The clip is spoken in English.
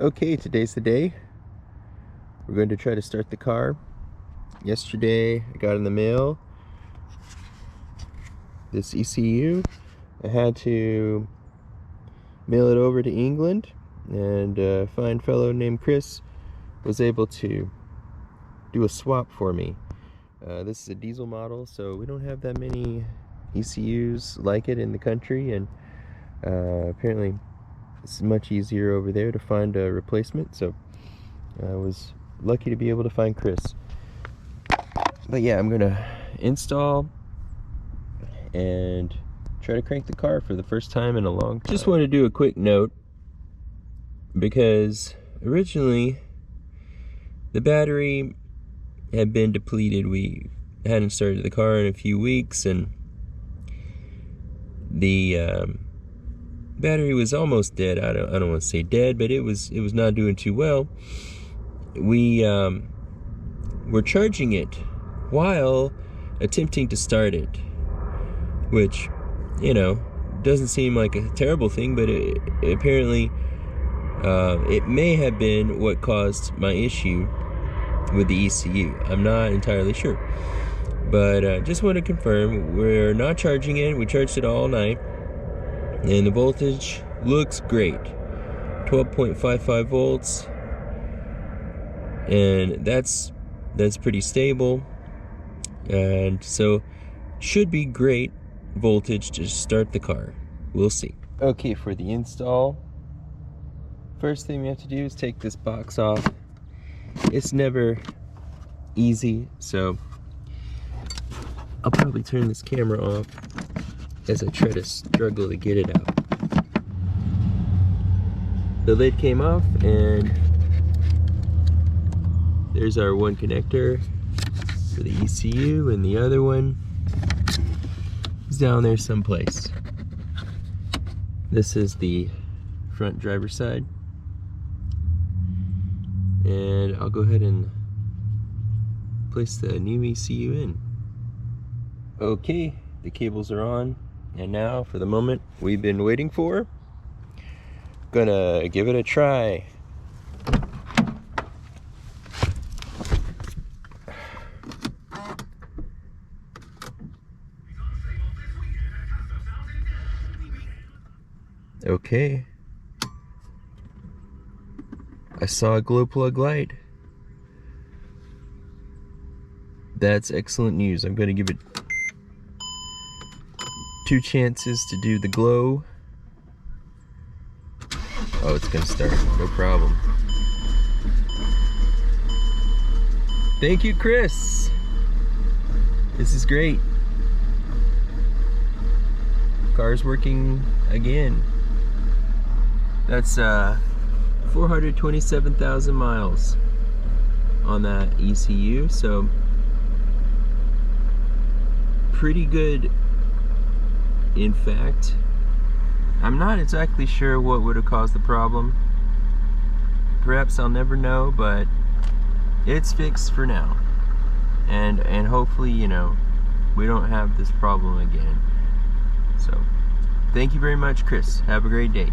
Okay, today's the day. We're going to try to start the car. Yesterday I got in the mail this ECU. I had to mail it over to England, and a fine fellow named Chris was able to do a swap for me. This is a diesel model, so we don't have that many ECUs like it in the country, and apparently it's much easier over there to find a replacement, so I was lucky to be able to find Chris. But yeah, I'm gonna install and try to crank the car for the first time in a long time. Just want to do a quick note, because originally the battery had been depleted. We hadn't started the car in a few weeks, and the battery was almost dead. I don't want to say dead, but it was not doing too well. We were charging it while attempting to start it, which, you know, doesn't seem like a terrible thing, but apparently it may have been what caused my issue with the ECU. I'm not entirely sure, but just want to confirm we're not charging it. We charged it all night, and the voltage looks great, 12.55 volts, and that's pretty stable, and so should be great voltage to start the car. We'll see. Okay, for the install, first thing we have to do is take this box off. It's never easy, so I'll probably turn this camera off as I try to struggle to get it out. The lid came off, and there's our one connector for the ECU, and the other one is down there someplace. This is the front driver's side, and I'll go ahead and place the new ECU in. Okay, the cables are on, and now for the moment we've been waiting for. Gonna give it a try. Okay, I saw a glow plug light. That's excellent news. I'm going to give it 2 chances to do the glow. Oh, it's going to start, no problem. Thank you, Chris. This is great. Car's working again. That's 427,000 miles on that ECU, so pretty good. In fact, I'm not exactly sure what would have caused the problem. Perhaps I'll never know, but it's fixed for now, and hopefully, you know, we don't have this problem again. So thank you very much, Chris. Have a great day.